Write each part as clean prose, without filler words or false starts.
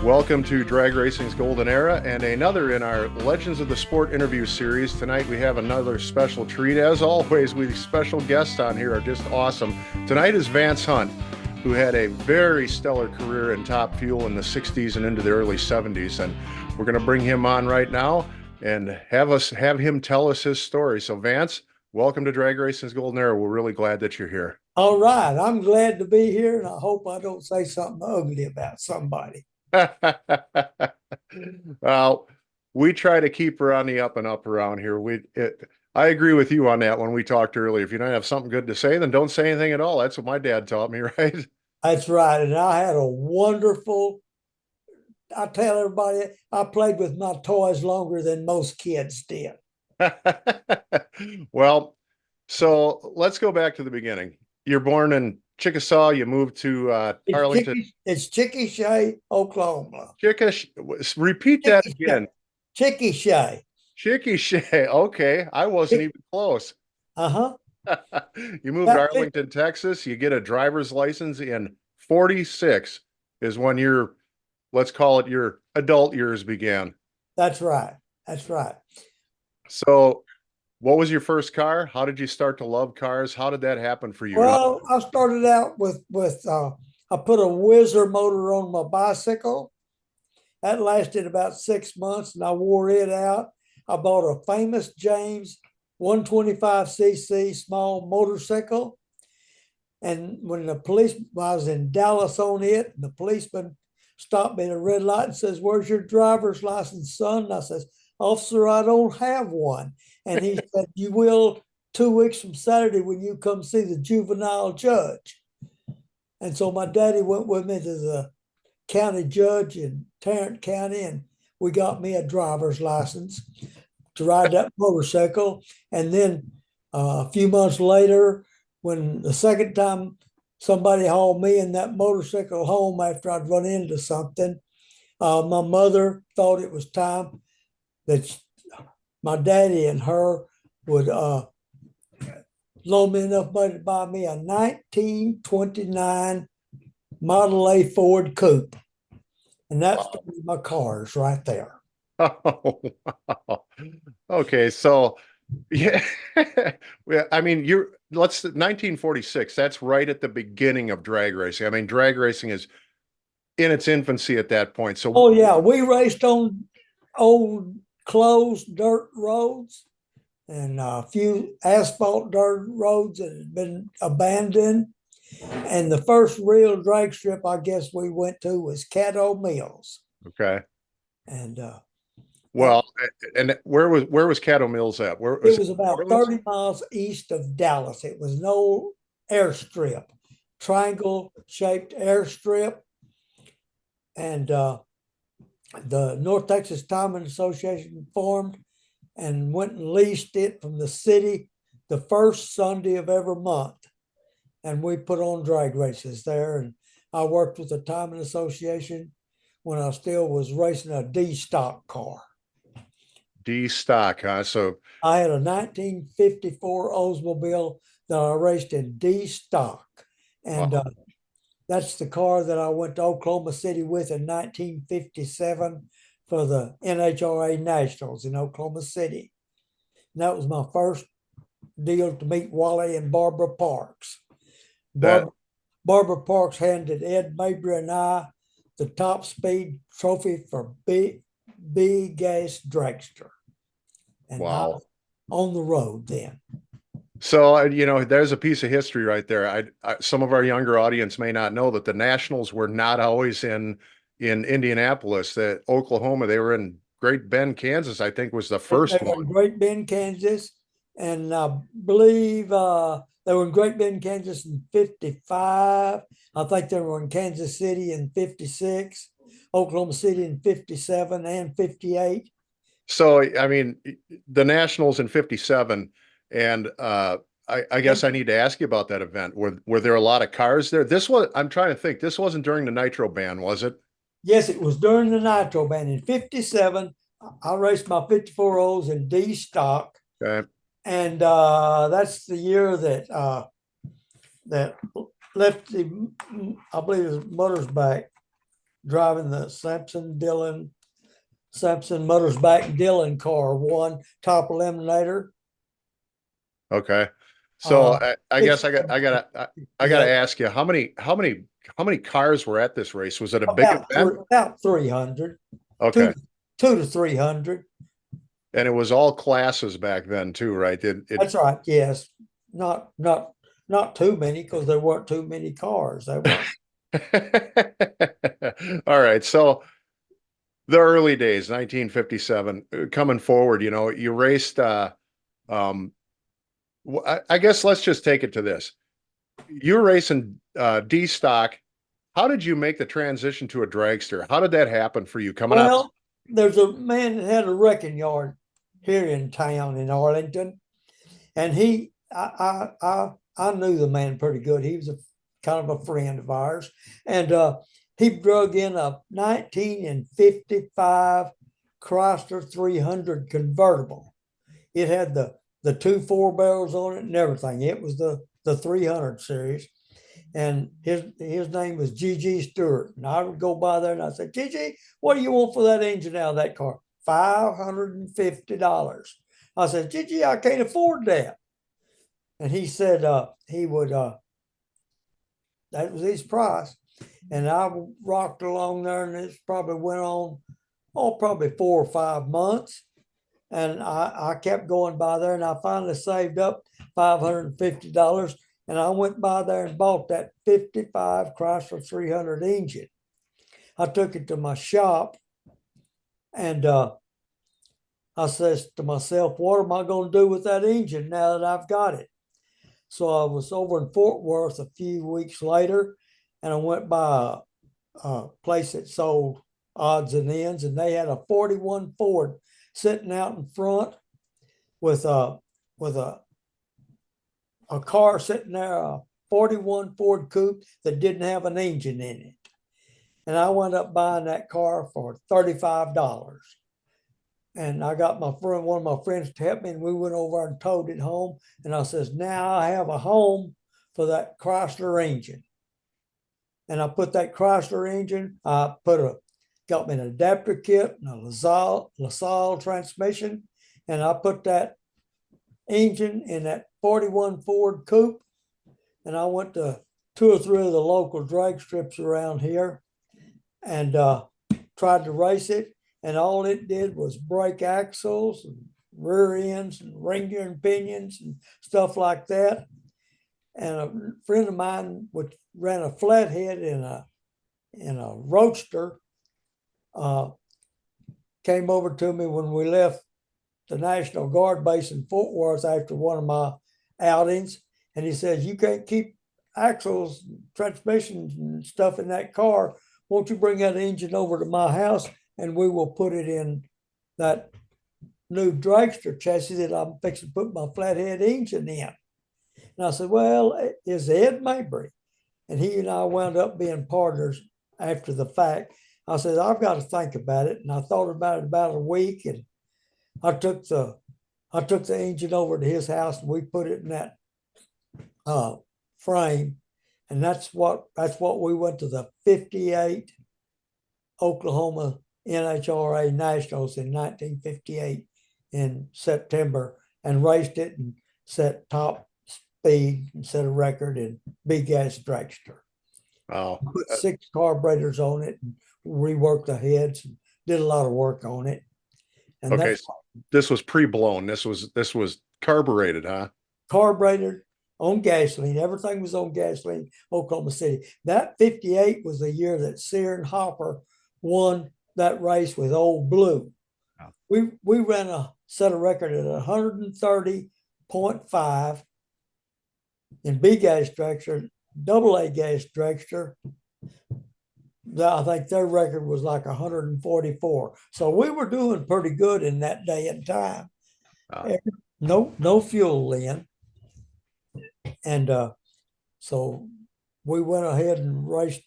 Welcome to Drag Racing's Golden Era and another in our Legends of the Sport interview series. Tonight we have another special treat. As always, we special guests on here are just awesome. Tonight is Vance Hunt, who had a very stellar career in Top Fuel in the 60s and into the early 70s. And we're going to bring him on right now and have him tell us his story. So Vance, welcome to Drag Racing's Golden Era. We're really glad that you're here. All right. I'm glad to be here, and I hope I don't say something ugly about somebody. Well, we try to keep her on the up and up around here. I agree with you on that when we talked earlier. If you don't have something good to say, then don't say anything at all. That's what my dad taught me, right? That's right. And I had a wonderful, I tell everybody, I played with my toys longer than most kids did. Well, so let's go back to the beginning. You're born in Chickasaw. You moved to Arlington. It's Chickasha, Oklahoma. Repeat that again. Chickasha. Chickasha. Okay, I wasn't even close. Uh-huh. You moved to Arlington, Texas. You get a driver's license in 46 is when your, let's call it your adult years began. That's right. That's right. So what was your first car? How did you start to love cars? How did that happen for you? Well, I started out with I put a Whizzer motor on my bicycle. That lasted about 6 months, and I wore it out. I bought a famous James 125cc small motorcycle. And when I was in Dallas on it, and the policeman stopped me at a red light and says, "Where's your driver's license, son?" And I says, "Officer, I don't have one." And he said, "You will 2 weeks from Saturday when you come see the juvenile judge." And so my daddy went with me to the county judge in Tarrant County, and we got me a driver's license to ride that motorcycle. And then a few months later, when the second time somebody hauled me in that motorcycle home after I'd run into something, my mother thought it was time that my daddy and her would loan me enough money to buy me a 1929 Model A Ford Coupe. And that's my cars right there. Oh, wow. Okay, so yeah, I mean, 1946. That's right at the beginning of drag racing. I mean, drag racing is in its infancy at that point. So, oh yeah, we raced on old closed dirt roads and a few asphalt dirt roads that had been abandoned. And the first real drag strip I guess we went to was Caddo Mills. okay. And Well, and where was Caddo Mills at? Where it was about 30 miles east of Dallas. It was an old airstrip, triangle shaped airstrip. And the North Texas Timing Association formed and went and leased it from the city the first Sunday of every month. And we put on drag races there. And I worked with the Timing Association when I still was racing a D stock car. D stock, huh? So I had a 1954 Oldsmobile that I raced in D stock. And wow. That's the car that I went to Oklahoma City with in 1957 for the NHRA Nationals in Oklahoma City. And that was my first deal to meet Wally and Barbara Parks. Barbara Parks handed Ed Mabry and I the top speed trophy for big gas dragster. And wow. I was on the road then. So, there's a piece of history right there. Some of our younger audience may not know that the Nationals were not always in Indianapolis. That Oklahoma, they were in Great Bend, Kansas, I think was the first one. Great Bend, Kansas. And I believe they were in Great Bend, Kansas in 55. I think they were in Kansas City in 56, Oklahoma City in 57 and 58. So, I mean, the Nationals in 57, and I guess I need to ask you about that event. Were there a lot of cars there? I'm trying to think, this wasn't during the nitro ban, was it? Yes, it was during the nitro ban in 57. I raced my 54 O's in D stock. Okay. And that's the year that that Lefty, I believe it was Motorsback, driving the Sampson Motorsback Dillon car, one top eliminator. Okay. So I It's guess I gotta yeah, ask you, how many cars were at this race? Was it a big about event? about 300, Okay. two, 2 to 300. And it was all classes back then too, right? That's right. Yes, not too many because there weren't too many cars. They weren't. All right. So the early days, 1957, coming forward, you raced um I guess let's just take it to this. You were racing D stock. How did you make the transition to a dragster? How did that happen for you coming out? Well, there's a man that had a wrecking yard here in town in Arlington, and I knew the man pretty good. He was a kind of a friend of ours, and he drug in a 1955 Chrysler 300 convertible. It had the two four barrels on it and everything. It was the 300 series, and his name was G.G. Stewart. And I would go by there and I said, G.G., what do you want for that engine out of that car? $550. I said, G.G., I can't afford that. And he said he would, that was his price. And I rocked along there, and it probably went on, probably 4 or 5 months. And I kept going by there, and I finally saved up $550. And I went by there and bought that 55 Chrysler 300 engine. I took it to my shop, and I says to myself, what am I going to do with that engine now that I've got it? So I was over in Fort Worth a few weeks later, and I went by a place that sold odds and ends, and they had a 41 Ford sitting out in front with a car sitting there, a 41 Ford Coupe that didn't have an engine in it. And I wound up buying that car for $35. And I got one of my friends to help me, and we went over and towed it home. And I says, now I have a home for that Chrysler engine. And I put that Chrysler engine, got me an adapter kit and a LaSalle transmission. And I put that engine in that 41 Ford Coupe. And I went to 2 or 3 of the local drag strips around here and tried to race it. And all it did was break axles and rear ends and ring gear and pinions and stuff like that. And a friend of mine, which ran a flathead in a roadster, came over to me when we left the National Guard base in Fort Worth after one of my outings. And he says, you can't keep axles, transmissions and stuff in that car. Won't you bring that engine over to my house, and we will put it in that new dragster chassis that I'm fixing to put my flathead engine in. And I said, well, is Ed Mabry. And he and I wound up being partners after the fact. I said, I've got to think about it. And I thought about it about a week, and I took the engine over to his house, and we put it in that frame. And that's what we went to the 58 Oklahoma NHRA Nationals in 1958 in September, and raced it and set top speed and set a record in big gas dragster. Wow. Put 6 carburetors on it and reworked the heads and did a lot of work on it. And Okay. that's So this was pre-blown. This was carbureted, huh? carbureted on gasoline. Everything was on gasoline, Oklahoma City. That 58 was the year that Sear and Hopper won that race with Old Blue. Wow. We ran set a record at 130.5 in B gas dragster, AA gas dragster. I think their record was like 144. So we were doing pretty good in that day and time. Wow. No fuel in. And so we went ahead and raced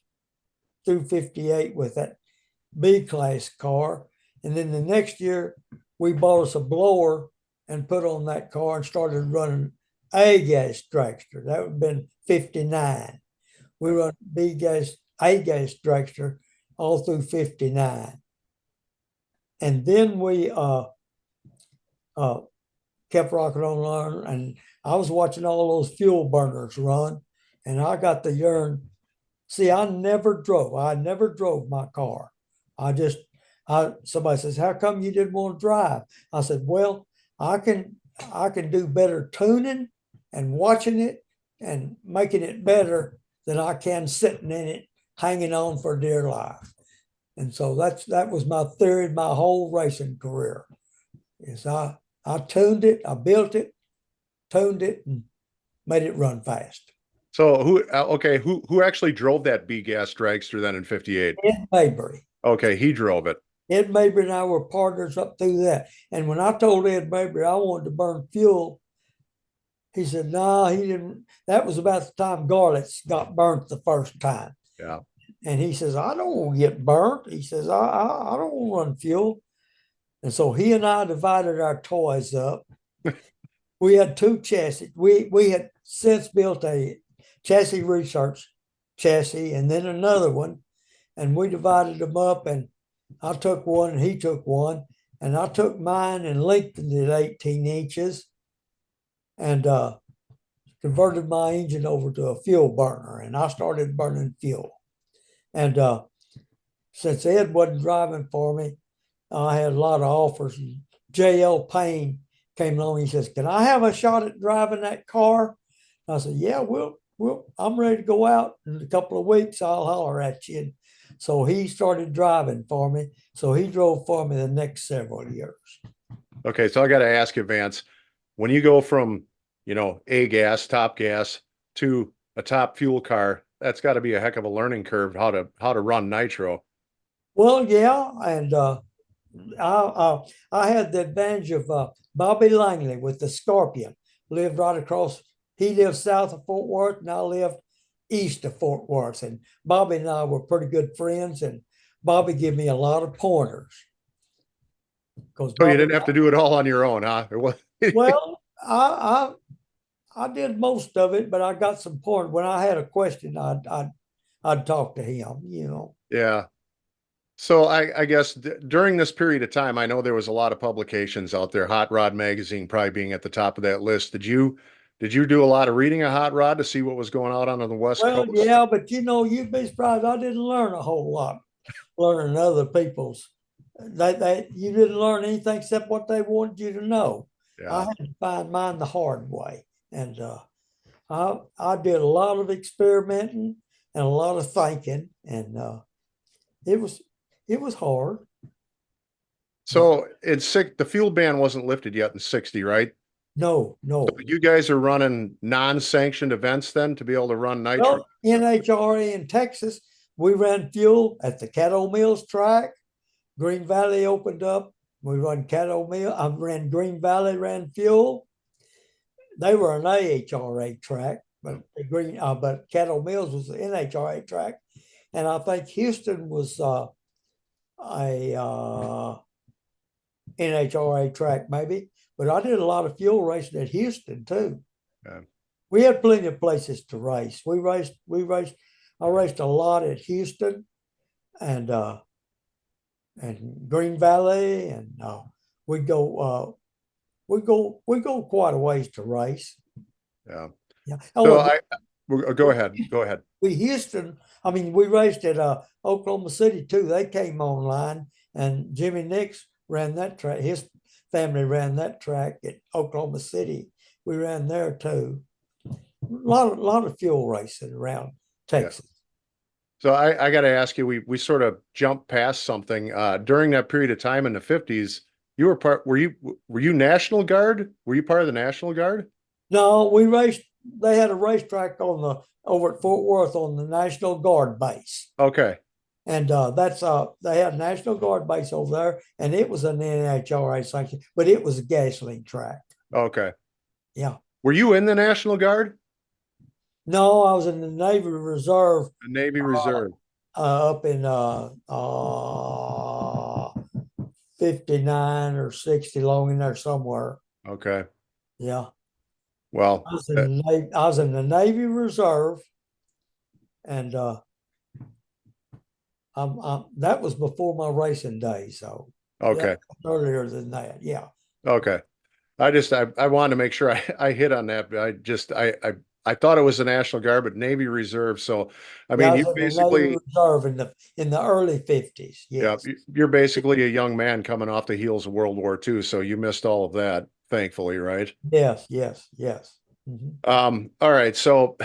through 58 with that B class car. And then the next year, we bought us a blower and put on that car and started running A gas dragster. That would have been 59. We run A gas dragster all through 59. And then we uh, kept rocking on, and I was watching all those fuel burners run, and I got the yearn. See, I never drove. I never drove my car. I just, somebody says, "How come you didn't want to drive?" I said, "Well, I can, I can do better tuning and watching it and making it better than I can sitting in it, hanging on for dear life." And so that was my theory, my whole racing career. Is I tuned it, I built it, tuned it, and made it run fast. So who actually drove that B gas dragster then in 58? Ed Mabry. Okay, he drove it. Ed Mabry and I were partners up through that. And when I told Ed Mabry I wanted to burn fuel, he said, "No, nah, he didn't." That was about the time Garlits got burnt the first time. Yeah. And he says, "I don't want to get burnt." He says, I don't want to run fuel." And so he and I divided our toys up. We had two chassis. We had since built a chassis research chassis and then another one, and we divided them up. And I took one, and he took one, and I took mine and lengthened it 18 inches, and converted my engine over to a fuel burner, and I started burning fuel. And since Ed wasn't driving for me, I had a lot of offers. And J.L. Payne came along. He says, "Can I have a shot at driving that car?" I said, "Yeah, I'm ready to go out in a couple of weeks. I'll holler at you." And so he started driving for me. So he drove for me the next several years. Okay, so I got to ask you, Vance, when you go from, A gas, top gas to a top fuel car, that's got to be a heck of a learning curve how to run nitro. Well, yeah, and I had the advantage of Bobby Langley with the Scorpion. Lived right across. He lived south of Fort Worth, and I lived east of Fort Worth. And Bobby and I were pretty good friends. And Bobby gave me a lot of pointers because So you Bobby. didn't have to do it all on your own, huh? It was Well, I did most of it, but I got some pointers. When I had a question, I'd talk to him. Yeah. So I guess during this period of time, I know there was a lot of publications out there, Hot Rod Magazine probably being at the top of that list. Did you do a lot of reading of Hot Rod to see what was going on the West Well, Coast? yeah, but you'd be surprised. I didn't learn a whole lot learning other people's. They you didn't learn anything except what they wanted you to know. I Yeah. had to find mine the hard way, and I did a lot of experimenting and a lot of thinking, and it was it was hard, but So the fuel ban wasn't lifted yet in 60, right? no, So no. you guys are running non-sanctioned events then to be able to run nitro? Well, NHRA in Texas, we ran fuel at the Caddo Mills track. Green Valley opened up. We run Caddo Mill. I ran Green Valley, ran fuel. They were an AHRA track, but but Caddo Mills was an NHRA track, and I think Houston was a NHRA track maybe. But I did a lot of fuel racing at Houston too. Yeah. We had plenty of places to race. We raced. We raced. I raced a lot at Houston and Green Valley, and we go we go quite a ways to race. Yeah. Yeah. So Oh, go ahead. Go ahead. we Houston. I mean, we raced at Oklahoma City too. They came online, and Jimmy Nix ran that track. His family ran that track at Oklahoma City. We ran there too. A lot of fuel racing around Yeah. Texas. So I got to ask you, we sort of jumped past something during that period of time in the 50s. You were part, were you National Guard? Were you part of the National Guard? No, we raced. They had a racetrack on the over at Fort Worth on the National Guard base, Okay. and that's they had a National Guard base over there, and it was an NHRA sanction, but it was a gasoline track. Okay. Yeah. Were you in the National Guard? No, I was in the Navy Reserve The Navy uh, Reserve. up in 59 or 60, long in there somewhere. Okay. Yeah. Well, I was in the Navy Reserve, and That was before my racing days, so that Okay. was earlier than that. Yeah. Okay. I wanted to make sure I hit on that. But I thought it was the National Guard, but Navy Reserve. So I Yeah, mean, I you was in the Navy basically Reserve in the early 50s. yeah, Yes. you're basically a young man coming off the heels of World War II, so you missed all of that, thankfully, right? Yes, yes, yes. Mhm. All right, so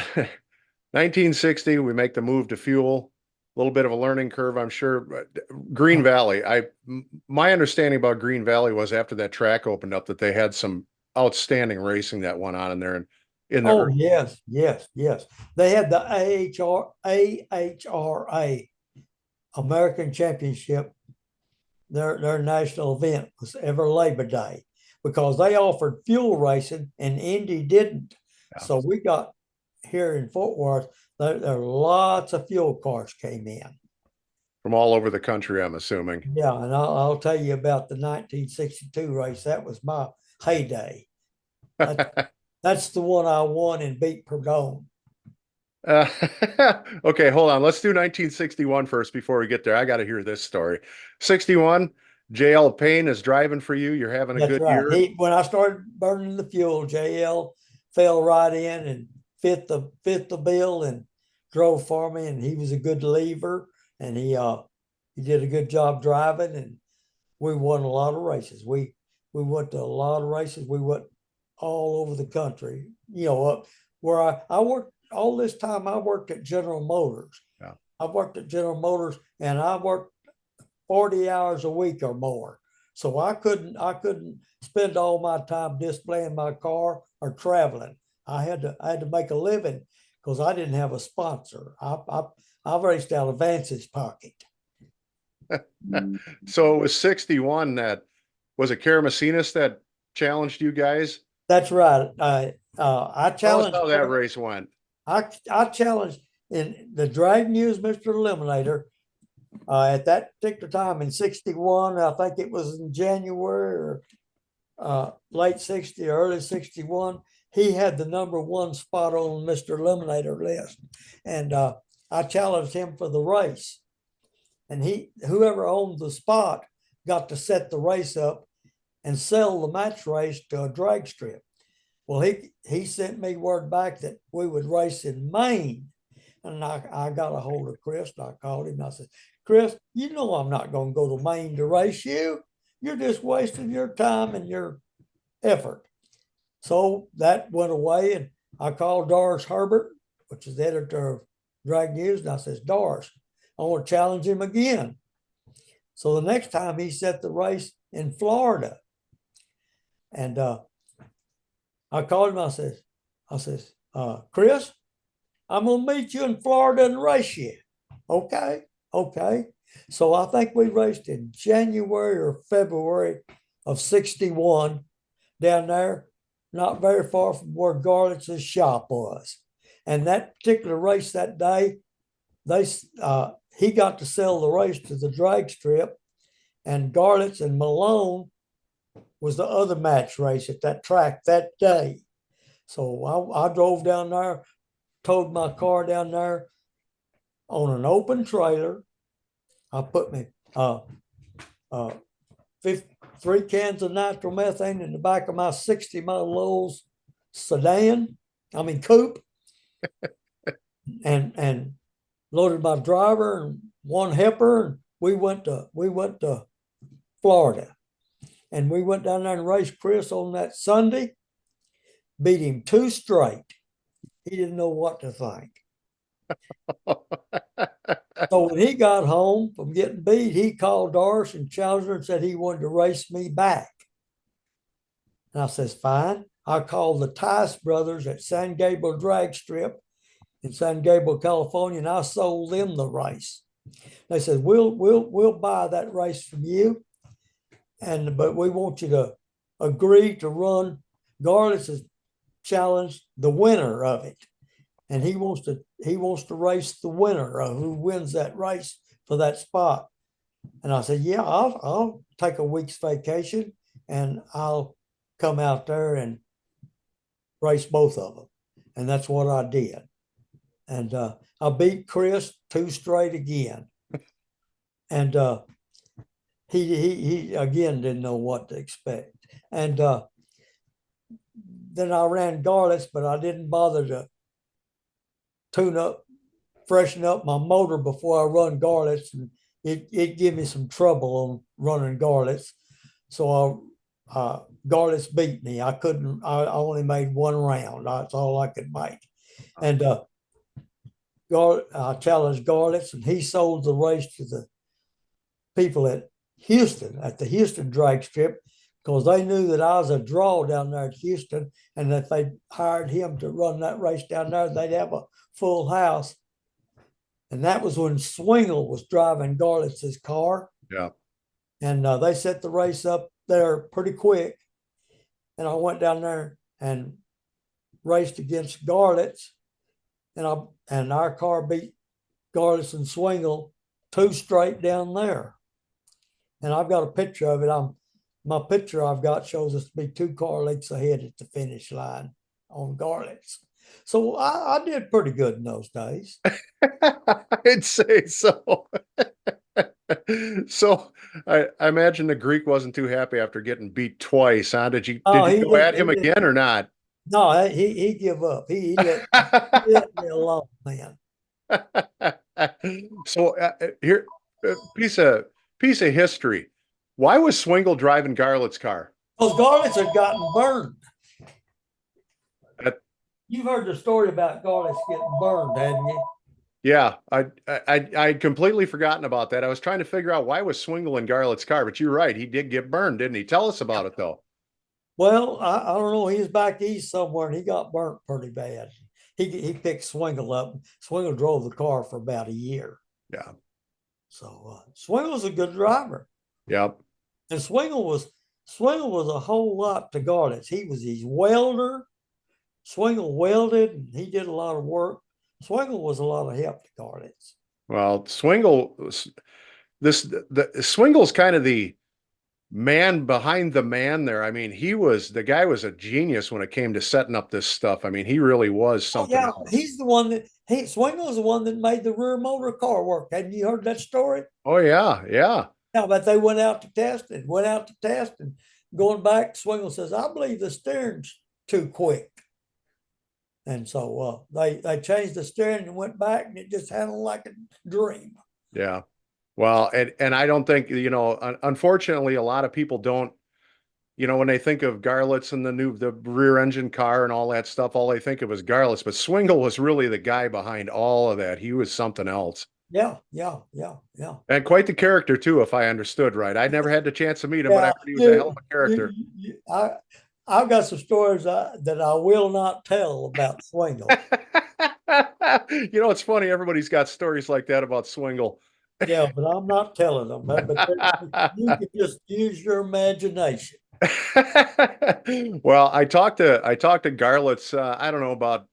1960, we make the move to fuel. A little bit of a learning curve, I'm sure. Green Valley, my understanding about Green Valley was after that track opened up that they had some outstanding racing that went on in there and in the Oh, yes, yes, yes. They had the AHRA, American Championship. Their national event was every Labor Day because they offered fuel racing and Indy didn't. yeah, So we got here in Fort Worth, there lots of fuel cars came in. from all over the country, I'm assuming. Yeah, and I'll tell you about the 1962 race. That was my heyday. That, that's the one I won and beat Perdome. Uh, okay, hold on. Let's do 1961 first before we get there. I got to hear this story. 61, JL Payne is driving for you. You're having a That's good right. year. When I started burning the fuel, JL fell right in and fit the bill and drove for me. And he was a good lever, and he did a good job driving, and we won a lot of races. We went to a lot of races. We went all over the country. Up where I worked all this time. I worked at General Motors. Yeah. I worked at General Motors, and I worked 40 hours a week or more. So I couldn't spend all my time displaying my car or traveling. I had to make a living because I didn't have a sponsor. I raced out of Vance's pocket. So it was 61 that was it Karamacinas that challenged you guys? That's right. I Tell us challenged how that race went. I challenged in the Drag News Mr. Eliminator at that particular time in 61. I think it was in January or late 60, early 61. He had the number one spot on Mr. Eliminator list. And I challenged him for the race. And whoever owned the spot got to set the race up and sell the match race to a drag strip. Well, he sent me word back that we would race in Maine. And I got a hold of Chris and I called him and I said, Chris, you know I'm not going to go to Maine to race you. You're just wasting your time and your effort. So that went away, and I called Doris Herbert, which is the editor of Drag News, and I says, Doris, I want to challenge him again. So the next time he set the race in Florida, and I called him. I says, Chris, I'm gonna meet you in Florida and race you. Okay, okay. So I think we raced in January or February of 61 down there, not very far from where Garlits' shop was. And that particular race that day, he got to sell the race to the drag strip, and Garlits and Malone was the other match race at that track that day. So I drove down there, towed my car down there on an open trailer. I put me uh, 3 cans of nitromethane in the back of my 60 Model Olds coupe, and loaded my driver and one helper, and we went to Florida, and we went down there and raced Chris on that Sunday, beat him 2 straight. He didn't know what to think. So when he got home from getting beat, he called Doris and challenged her and said he wanted to race me back. And I says, fine. I called the Tice brothers at San Gabriel Drag Strip in San Gabriel, California, and I sold them the race. They said, we'll buy that race from you, but we want you to agree to run. Garlits has challenged the winner of it, and he wants to race the winner of who wins that race for that spot. And I said, yeah, I'll take a week's vacation and I'll come out there and race both of them. And that's what I did. And I beat Chris 2 straight again. And he again didn't know what to expect. And then I ran Garlits, but I didn't bother to tune up, freshen up my motor before I run Garlits, and it gave me some trouble on running Garlits. So Garlits beat me. I couldn't. I only made one round. That's all I could make. And I challenged Garlits, and he sold the race to the people at Houston, at the Houston drag strip, because they knew that I was a draw down there at Houston, and if they hired him to run that race down there, they'd have a full house. And that was when Swingle was driving Garlits' car. Yeah. And they set the race up there pretty quick. And I went down there and raced against Garlits, and our car beat Garlits and Swingle 2 straight down there. And I've got a picture of it. My picture I've got shows us to be 2 car lengths ahead at the finish line on Garlits. So I did pretty good in those days. I'd say so. So I imagine the Greek wasn't too happy after getting beat twice, huh? Did you go at him again or not? No, he give up. He let me alone, man. So here, piece of history. Why was Swingle driving Garlit's car? Those Garlits had gotten burned. That, You've heard the story about Garlits getting burned, hadn't you? yeah, I'd completely forgotten about that. I was trying to figure out why was Swingle in Garlit's car, but you're right. He did get burned, didn't he? Tell us about it though. Well, I don't know. He was back east somewhere, and he got burnt pretty bad. He picked Swingle up. Swingle drove the car for about a year. Yeah. So Swingle's a good driver. Yep. And Swingle was a whole lot to Garlits. He was his welder. Swingle welded, and he did a lot of work. Swingle was a lot of help to Garlits. Well, Swingle's kind of the man behind the man there. I mean, the guy was a genius when it came to setting up this stuff. I mean, he really was something else. He's the one that Swingle's the one that made the rear motor car work. Hadn't you heard that story? Oh yeah, yeah. Now, but they went out to test and going back, Swingle says, I believe the steering's too quick. And so they changed the steering and went back, and it just handled like a dream. Yeah. Well, and I don't think, unfortunately, a lot of people don't, when they think of Garlits and the rear engine car and all that stuff, all they think of is Garlits. But Swingle was really the guy behind all of that. He was something else. Yeah. And quite the character too, if I understood right. I never had the chance to meet him, but I heard he was a hell of a character. I've got some stories that I will not tell about Swingle. It's funny. Everybody's got stories like that about Swingle. Yeah, but I'm not telling them. But you can just use your imagination. Well, I talked to Garlits, I don't know, about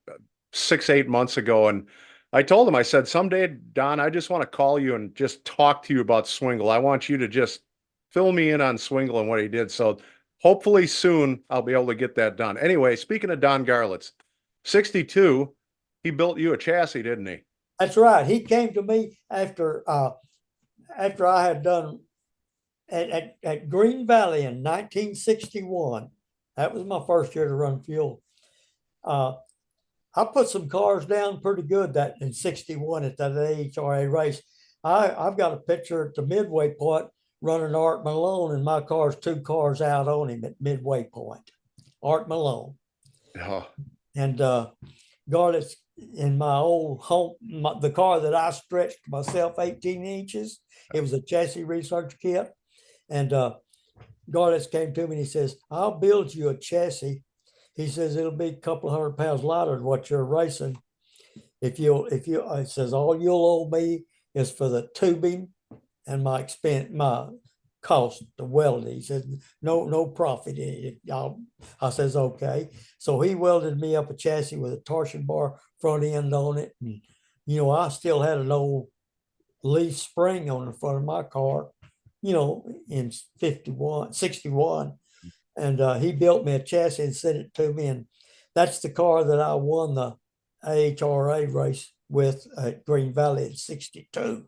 6-8 months ago, and I told him, I said, someday, Don, I just want to call you and just talk to you about Swingle. I want you to just fill me in on Swingle and what he did. So hopefully soon I'll be able to get that done. Anyway, speaking of Don Garlits, 62, he built you a chassis, didn't he? That's right. He came to me after I had done at Green Valley in 1961. That was my first year to run fuel. I put some cars down pretty good that in 61 at that AHRA race. I've got a picture at the midway point running Art Malone, and my car's 2 cars out on him at midway point. Art Malone. Oh. And Garlits in my old home, the car that I stretched myself 18 inches. It was a chassis research kit. And Garlits came to me and he says, I'll build you a chassis. He says, it'll be a couple of $100 lighter than what you're racing. It says, all you'll owe me is for the tubing and my cost to weld it. He said, no profit in it. I says, okay. So he welded me up a chassis with a torsion bar front end on it. And, I still had an old leaf spring on the front of my car, in 61. And he built me a chassis and sent it to me. And that's the car that I won the AHRA race with at Green Valley in 62.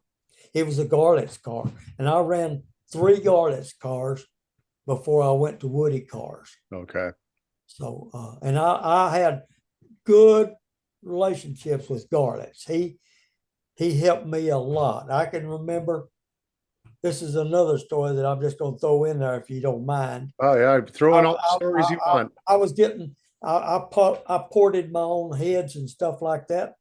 It was a Garlits car, and I ran 3 Garlits cars before I went to Woody cars. Okay. So, and I had good relationships with Garlits. He helped me a lot. I can remember. This is another story that I'm just going to throw in there if you don't mind. Oh yeah, throw I, in all the stories you want. I was getting I ported my own heads and stuff like that.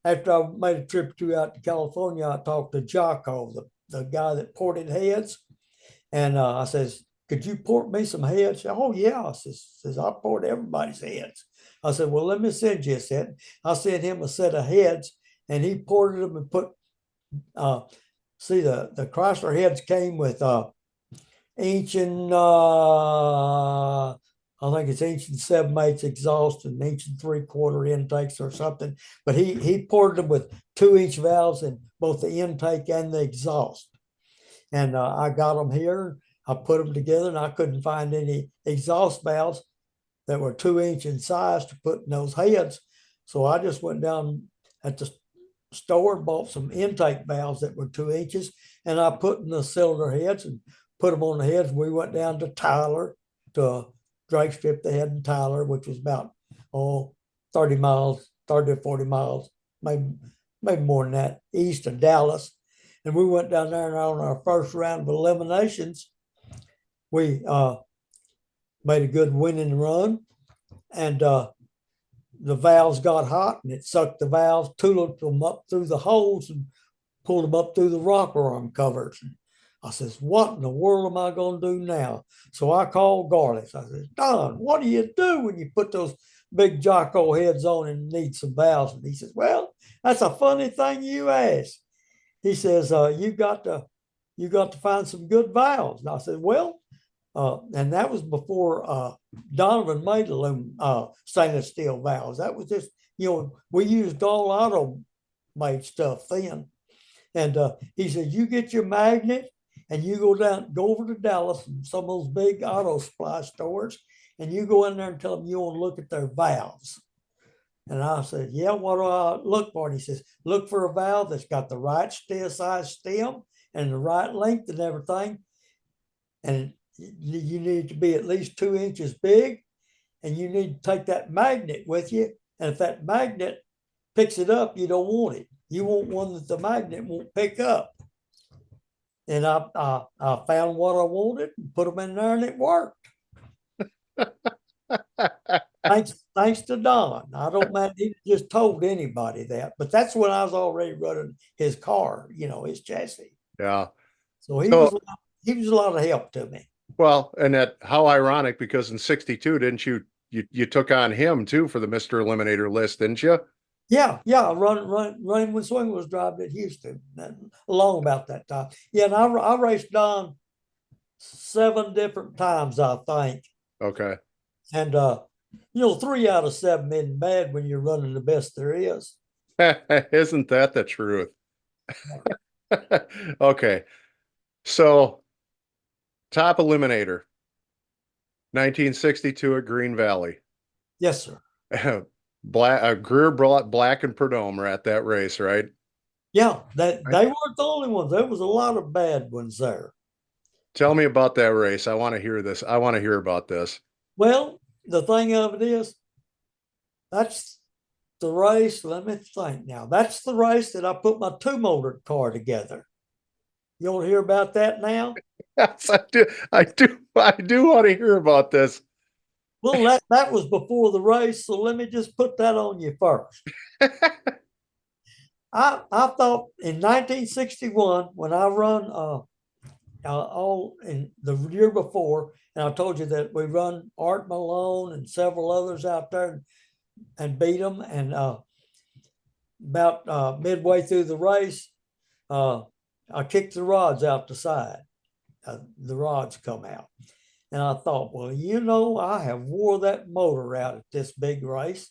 After I made a trip or two out to California, I talked to Jocko, the guy that ported heads, and I says, "Could you port me some heads?" "Oh yeah," says I port everybody's heads. I said, "Well, let me send you a set." I sent him a set of heads, and he ported them and put. See, the Chrysler heads came with inch and I think it's inch and 7/8 exhaust and inch and 3/4 intakes or something. But he poured them with 2-inch valves in both the intake and the exhaust. And I got them here. I put them together, and I couldn't find any exhaust valves that were 2-inch in size to put in those heads. So I just went down at the store and bought some intake valves that were 2 inches, and I put in the cylinder heads and put them on the heads. We went down to Tyler, to a drag strip they had in Tyler, which was about 30 miles, 30 to 40 miles, maybe more than that, east of Dallas. And we went down there, and on our first round of eliminations, we made a good winning run, and the valves got hot, and it sucked the valves, tuliped them up through the holes, and pulled them up through the rocker arm covers. And I says, "What in the world am I going to do now?" So I called Garlits. I says, "Don, what do you do when you put those big Jocko heads on and need some valves?" And he says, "Well, that's a funny thing you ask." He says, you got to find some good valves." And I said, "Well," and that was before Donovan made stainless steel valves. That was just, we used all auto made stuff then. And he said, "You get your magnet and you go over to Dallas and some of those big auto supply stores, and you go in there and tell them you want to look at their valves." And I said, "Yeah, what do I look for?" And he says, "Look for a valve that's got the right size stem and the right length and everything. And you need to be at least 2 inches big, and you need to take that magnet with you. And if that magnet picks it up, you don't want it. You want one that the magnet won't pick up." And I found what I wanted and put them in there, and it worked. Thanks to Don. I don't mind he just told anybody that, but that's when I was already running his car, his chassis. Yeah. So So, he was a lot of help to me. well, and that how ironic, because in '62, didn't you took on him too for the Mr. Eliminator list, didn't you? Yeah, yeah. Running when Swing was driving at Houston, along about that time. Yeah, and I raced Don 7 different times, I think. Okay. And 3 out of 7 isn't bad when you're running the best there is. Isn't that the truth? Okay. So, top eliminator, 1962 at Green Valley. Yes, sir. Greer brought Black and Perdome at that race, right? Yeah, that they weren't the only ones. There was a lot of bad ones there. Tell me about that race. I want to hear this. I want to hear about this. Well, the thing of it is, that's the race. Let me think now. That's the race that I put my 2-motor car together. You want to hear about that now? Yes, I do. I do want to hear about this. Well, that was before the race, so let me just put that on you first. I thought in 1961, when I run all in the year before, and I told you that we run Art Malone and several others out there and beat them. And about midway through the race, I kicked the rods out the side. The rods come out. And I thought, well, I have wore that motor out at this big race.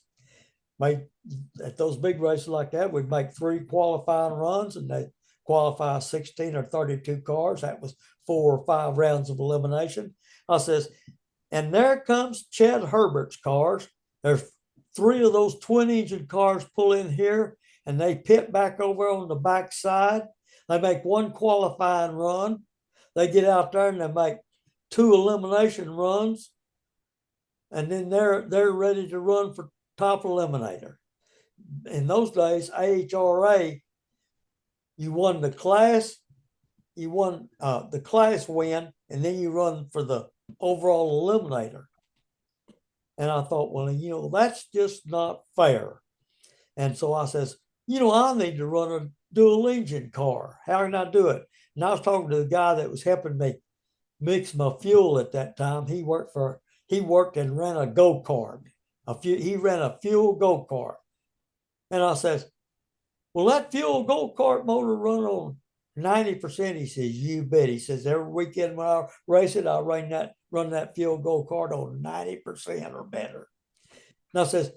At those big races like that, we'd make 3 qualifying runs, and they qualify 16 or 32 cars. That was 4 or 5 rounds of elimination. I says, and there comes Chad Herbert's cars. There's 3 of those twin engine cars pull in here, and they pit back over on the back side. They make one qualifying run. They get out there and they make two elimination runs, and then they're ready to run for top eliminator. In those days, AHRA, you won the class, you won the class win, and then you run for the overall eliminator. And I thought, well, that's just not fair. And so I says, I need to run a dual engine car. How can I do it? And I was talking to the guy that was helping me mix my fuel at that time. He worked and ran a go-kart. He ran a fuel go-kart. And I says, will that fuel go-kart motor run on 90%? He says, you bet. He says, every weekend when I race it, I run that fuel go-kart on 90% or better. And I says,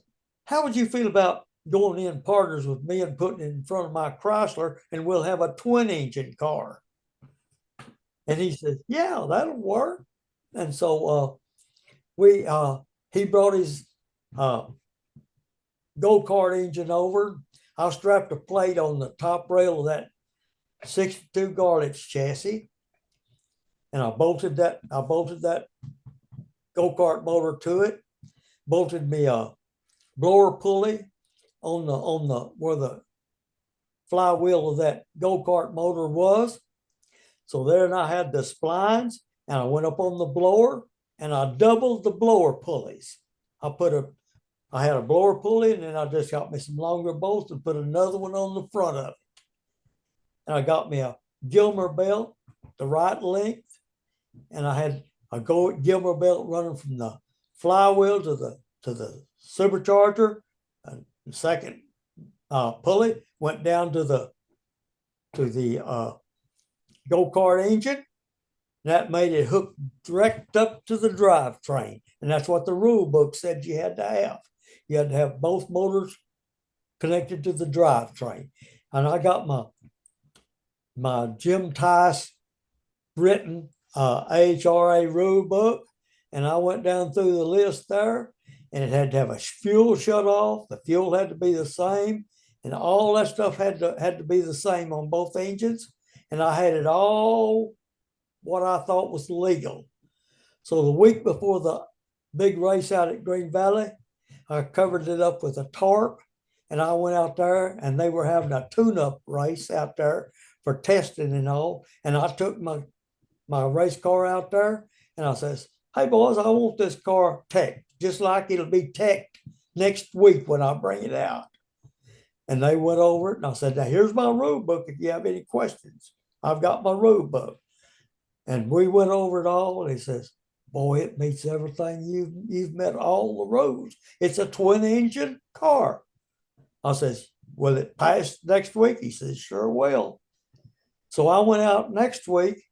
how would you feel about going in partners with me and putting it in front of my Chrysler, and we'll have a twin engine car? And he says, yeah, that'll work. And so he brought his go-kart engine over. I strapped a plate on the top rail of that 62 Garlits chassis, and I bolted that go-kart motor to it. Bolted me a blower pulley on the where the flywheel of that go-kart motor was. So then I had the splines, and I went up on the blower, and I doubled the blower pulleys. I had a blower pulley, and then I just got me some longer bolts and put another one on the front of it. And I got me a Gilmer belt, the right length, and I had a Gilmer belt running from the flywheel to the supercharger. And the second pulley went down to the go-kart engine. That made it hook direct up to the drivetrain. And that's what the rule book said you had to have. You had to have both motors connected to the drivetrain. And I got my Jim Tice written AHRA rule book, and I went down through the list there, and it had to have a fuel shut off. The fuel had to be the same, and all that stuff had to be the same on both engines. And I had it all what I thought was legal. So the week before the big race out at Green Valley, I covered it up with a tarp, and I went out there, and they were having a tune-up race out there for testing and all. And I took my race car out there, and I says, hey boys, I want this car teched, just like it'll be teched next week when I bring it out. And they went over it, and I said, now here's my rule book if you have any questions. I've got my rule book. And we went over it all, and he says, boy, it meets everything. You've met all the rules. It's a twin engine car. I says, will it pass next week? He says, sure will. So I went out next week.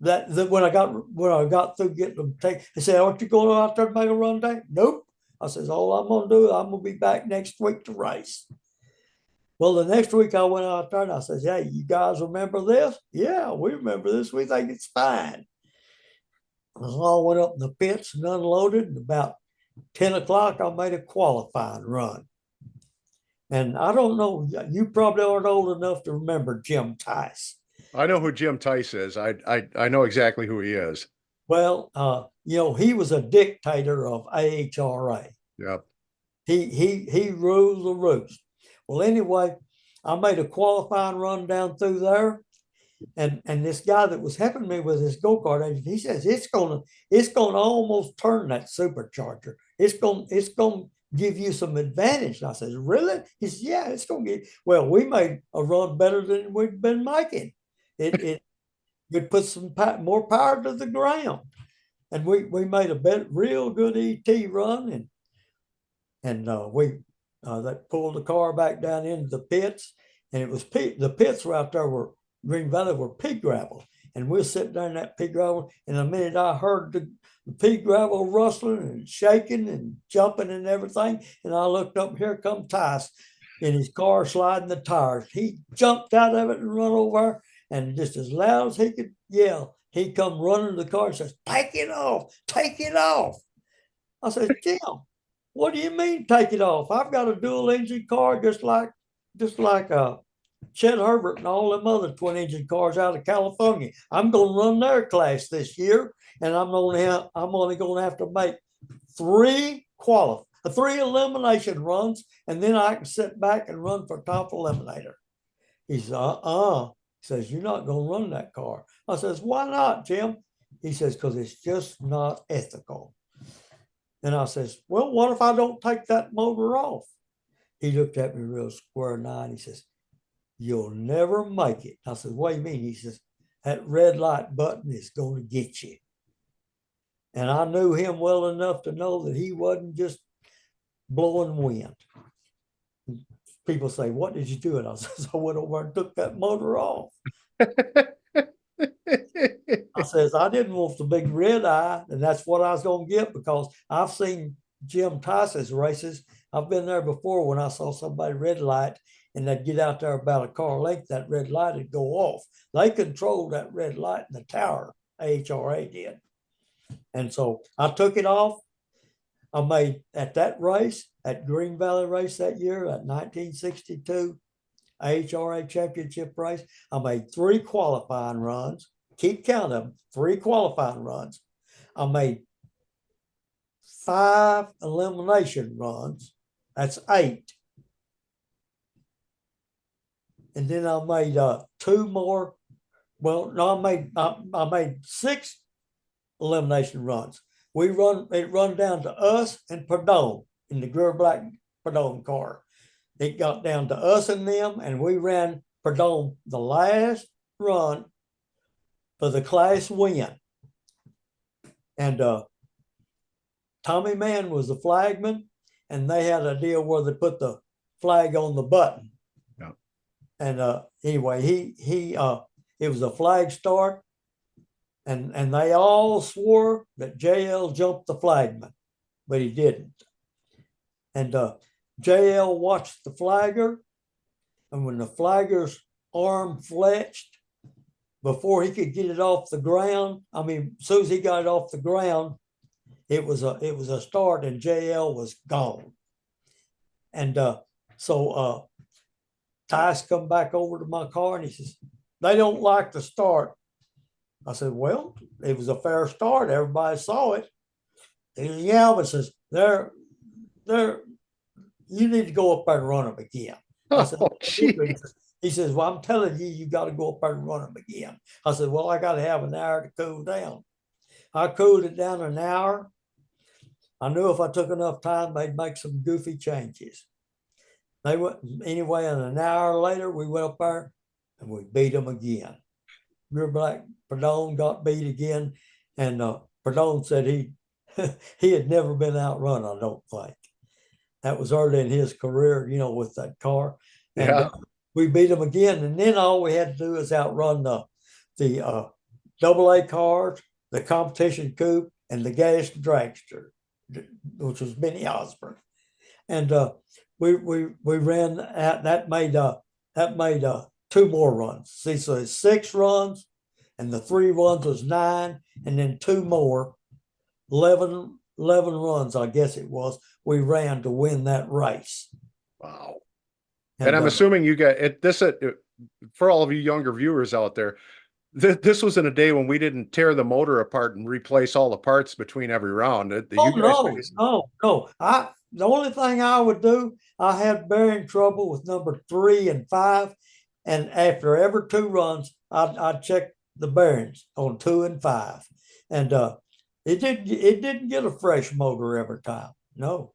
That when I got through getting them take, they said, aren't you going out there to make a run day? Nope. I says, all I'm gonna do, I'm gonna be back next week to race. Well, the next week I went out there and I says, hey, you guys remember this? Yeah, we remember this. We think it's fine. I went up in the pits and unloaded, and about 10 o'clock, I made a qualifying run. And I don't know, you probably aren't old enough to remember Jim Tice. I know who Jim Tice is. I know exactly who he is. Well, he was a dictator of AHRA. Yep. He rules the roost. Well, anyway, I made a qualifying run down through there, and this guy that was helping me with his go-kart engine, he says it's gonna almost turn that supercharger. It's gonna give you some advantage. And I says, really? He says, yeah, it's gonna get. Well, we made a run better than we'd been making. It would put some more power to the ground, and we made a real good ET run, and we that pulled the car back down into the pits, and it was the pits were out there were Green Valley were pig gravel, and we're sitting there in that pig gravel, and the minute I heard the pig gravel rustling and shaking and jumping and everything, and I looked up, here come Tice in his car sliding the tires. He jumped out of it and run over, and just as loud as he could yell, he come running to the car and says, take it off, take it off. I said, Jim, what do you mean take it off? I've got a dual engine car just like Chet Herbert and all them other twin engine cars out of California. I'm going to run their class this year, and I'm only going to have to make three elimination runs, and then I can sit back and run for top eliminator. He says, He says, you're not going to run that car. I says, why not, Jim? He says, because it's just not ethical. And I says, well, what if I don't take that motor off? He looked at me real square and eyed. He says, you'll never make it. I said, what do you mean? He says, that red light button is going to get you. And I knew him well enough to know that he wasn't just blowing wind. People say, what did you do? And I says, I went over and took that motor off. I says, I didn't want the big red eye, and that's what I was going to get, because I've seen Jim Tice's races. I've been there before when I saw somebody red light and they'd get out there about a car length, that red light would go off. They controlled that red light in the tower, AHRA did. And so I took it off. I made, at that race, at Green Valley race that year, that 1962 AHRA championship race, I made 3 qualifying runs. Keep count of them, 3 qualifying runs. I made 5 elimination runs. That's 8. And then I made 2 more. Well, no, I made 6 elimination runs. It run down to us and Perdone in the Greer Black Perdone car. It got down to us and them, and we ran Perdone the last run for the class win. And Tommy Mann was the flagman, and they had a deal where they put the flag on the button. Yeah. And anyway, it was a flag start, and they all swore that JL jumped the flagman, but he didn't. And JL watched the flagger, and when the flagger's arm fletched, before he could get it off the ground, I mean, as soon as he got it off the ground, it was a start, and JL was gone. And so Tice come back over to my car, and he says, they don't like the start. I said, well, it was a fair start. Everybody saw it. He says, yeah, but says, you need to go up there and run them again. I said, he says, well, I'm telling you, you got to go up there and run them again. I said, well, I got to have an hour to cool down. I cooled it down an hour. I knew if I took enough time, they'd make some goofy changes. They went anyway, and an hour later, we went up there and we beat them again. Rear Black Perdone got beat again, and Perdone said he had never been outrun, I don't think. That was early in his career, with that car. And we beat him again, and then all we had to do is outrun the AA cars, the competition coupe, and the gas dragster, which was Benny Osborne. And we ran that made 2 more runs. See, so it's 6 runs, and the 3 runs was 9, and then 2 more, 11 runs, I guess it was, we ran to win that race. Wow. And I'm assuming you got it. For all of you younger viewers out there, this was in a day when we didn't tear the motor apart and replace all the parts between every round. No. The only thing I would do, I had bearing trouble with number 3 and 5. And after every 2 runs, I'd check the bearings on 2 and 5. And it didn't get a fresh motor every time. No.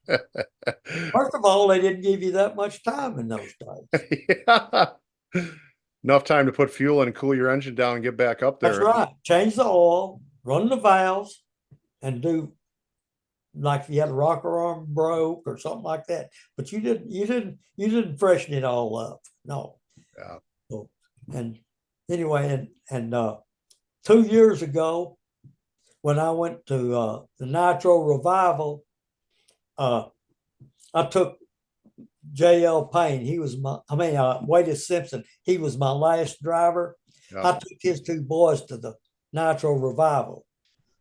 First of all, they didn't give you that much time in those days. Yeah. Enough time to put fuel in and cool your engine down and get back up there. That's right. Change the oil, run the valves, and do, like if you had a rocker arm broke or something like that. But you didn't freshen it all up. No. Yeah. So, and anyway, and 2 years ago, when I went to the Nitro Revival, I took JL Payne. He was Wade Simpson. He was my last driver. Yeah. I took his 2 boys to the Nitro Revival.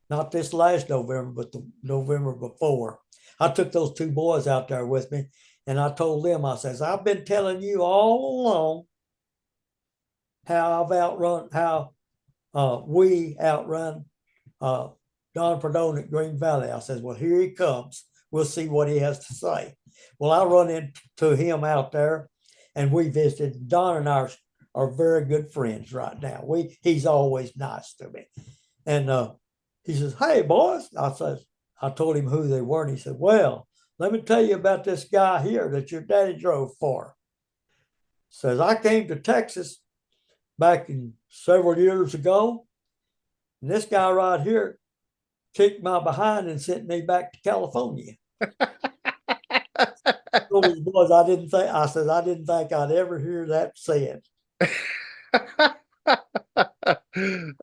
Not this last November, but the November before. I took those 2 boys out there with me, And I told them, I says, I've been telling you all along how I've outrun, how we outrun uh, Don Perdone at Green Valley. I says, well, here he comes. We'll see what he has to say. Well, I run into him out there and we visited. Don and I are very good friends right now. He's always nice to me. And he says, hey, boys. I told him who they were. And he said, well, let me tell you about this guy here that your daddy drove for. Says, I came to Texas back in several years ago. And this guy right here kicked my behind and sent me back to California. Told his boys, I said, I didn't think I'd ever hear that said.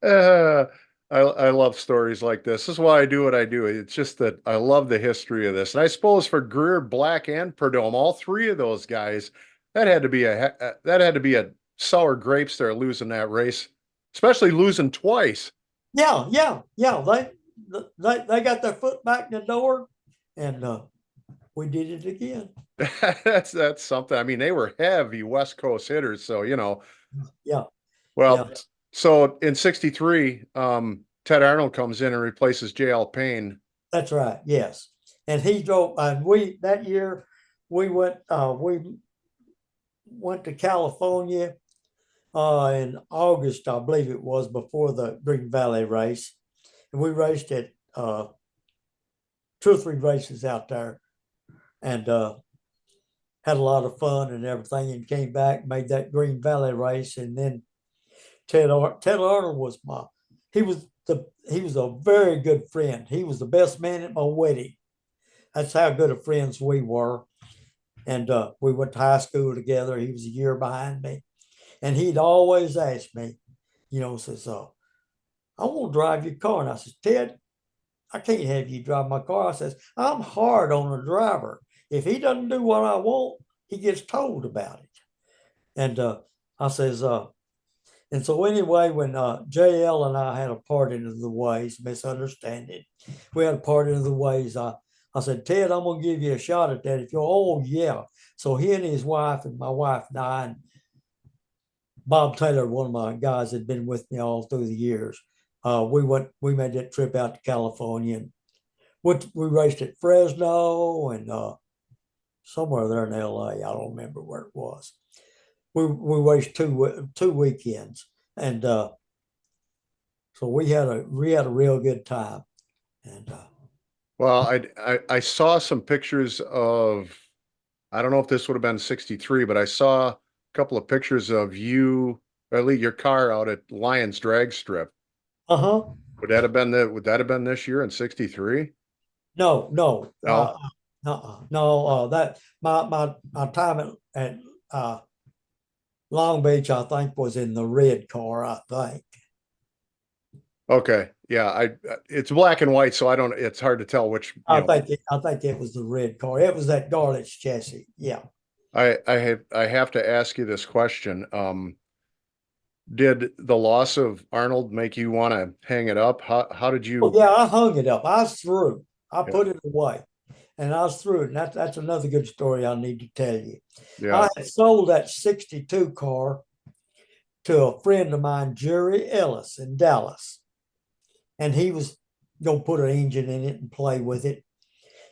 uh, I love stories like this. This is why I do what I do. It's just that I love the history of this. And I suppose for Greer, Black, and Perdome, all three of those guys, that had to be a sour grapes there losing that race, especially losing twice. Yeah. They got their foot back in the door, and we did it again. That's something. I mean, they were heavy West Coast hitters, so Yeah, well, yeah, so in '63, Ted Arnold comes in and replaces J.L. Payne. that's right. Yes, and he drove. We that year we went to California in August, I believe it was, before the Green Valley race, and we raced at 2 or 3 races out there, and had a lot of fun and everything, and came back, made that Green Valley race, and then Ted Arnold was he was a very good friend. He was the best man at my wedding. That's how good of friends we were. And we went to high school together. He was a year behind me. And he'd always ask me, says, I want to drive your car. And I said, Ted, I can't have you drive my car. I says, I'm hard on a driver. If he doesn't do what I want, he gets told about it. And I says, and so anyway, when JL and I had a parting of the ways, misunderstanding, we had a parting of the ways. I said, Ted, I'm gonna give you a shot at that. If you're, oh yeah. So he and his wife and my wife and I and Bob Taylor, one of my guys, had been with me all through the years. We made that trip out to California and we raced at Fresno and somewhere there in LA. I don't remember where it was. We raced two weekends, and so we had a real good time. And Well, I saw some pictures of, I don't know if this would have been '63, but I saw a couple of pictures of you, or at least your car out at Lions Drag Strip. uh-huh. Would that have been this year in '63? No, No. no. That my time at Long Beach, I think, was in the red car. I think. Okay. Yeah, it's black and white, so I don't it's hard to tell I think it was the red car. It was that Garlits chassis. Yeah. I have to ask you this question. Did the loss of Arnold make you want to hang it up? How did Well, you yeah, I hung it up. I was through. I Yeah. put it away, and I was through it. And that's another good story I need to tell you. Yeah. I had sold that '62 car to a friend of mine, Jerry Ellis in Dallas, and he was gonna put an engine in it and play with it.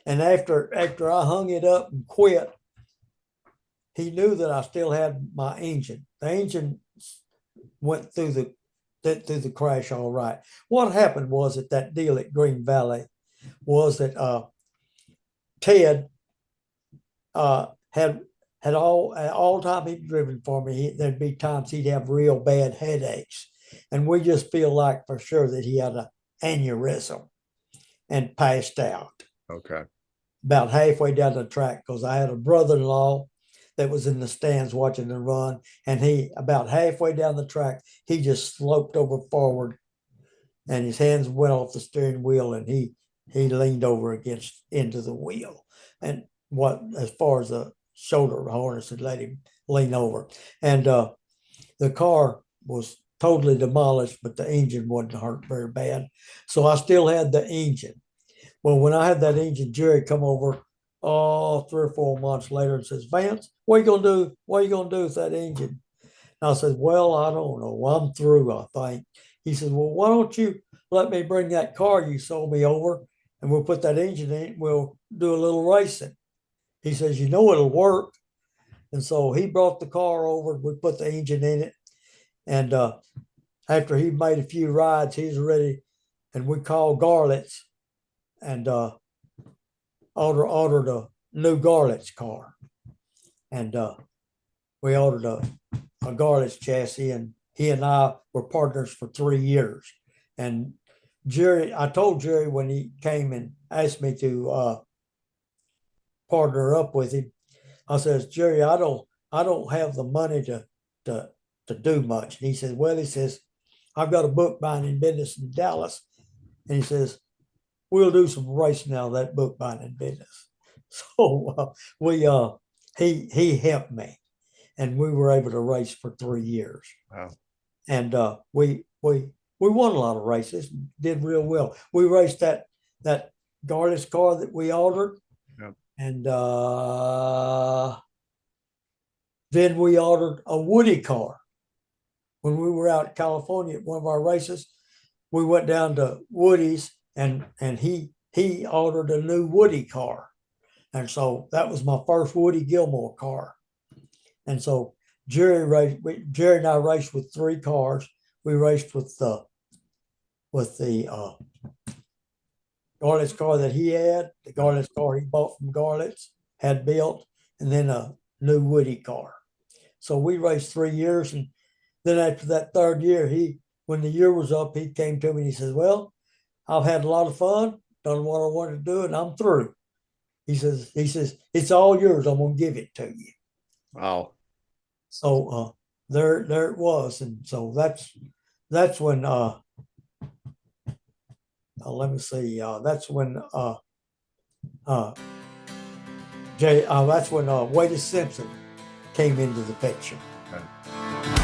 And after I hung it up and quit, he knew that I still had my engine. The engine went through the crash all right. What happened was at that deal at Green Valley was that Ted had all time he'd driven for me. There'd be times he'd have real bad headaches, and we just feel like for sure that he had an aneurysm and passed out Okay. about halfway down the track because I had a brother-in-law that was in the stands watching the run, and he about halfway down the track he just sloped over forward, and his hands went off the steering wheel, and he leaned over against into the wheel, and what as far as the shoulder harness had let him lean over, and the car was totally demolished, but the engine wasn't hurt very bad, so I still had the engine. Well, when I had that engine, Jerry come over oh 3 or 4 months later and says, Vance, what are you gonna do? What are you gonna do with that engine? And I said, well, I don't know. I'm through, I think. He says, well, why don't you let me bring that car you sold me over and we'll put that engine in it. We'll do a little racing. He says, you know, it'll work. And so he brought the car over. We put the engine in it. And after he made a few rides, he's ready. And we called Garlits and ordered a new Garlits car. And we ordered a Garlits chassis, and he and I were partners for 3 years. And Jerry, I told Jerry when he came and asked me to partner up with him, I says, Jerry, I don't have the money to to do much. And he says, well, he says, I've got a bookbinding business in Dallas. And he says, we'll do some racing out of that bookbinding business. So he helped me, and we were able to race for 3 years. Wow. And we won a lot of races, did real well. We raced that Garlits car that we ordered, Yep. and then we ordered a Woody car. When we were out in California at one of our races, we went down to Woody's, and he ordered a new Woody car. And so that was my first Woody Gilmore car. And so Jerry and I raced with 3 cars. We raced with the Garlits car that he had, the Garlits car he bought from Garlits, had built, and then a new Woody car. So we raced 3 years, and then after that 3rd year, when the year was up, he came to me and he says, well, I've had a lot of fun, done what I wanted to do, and I'm through. He says, it's all yours. I'm gonna give it to you. Wow. So there it was. And so that's when let me see, that's when that's when Wade Simpson came into the picture. Okay.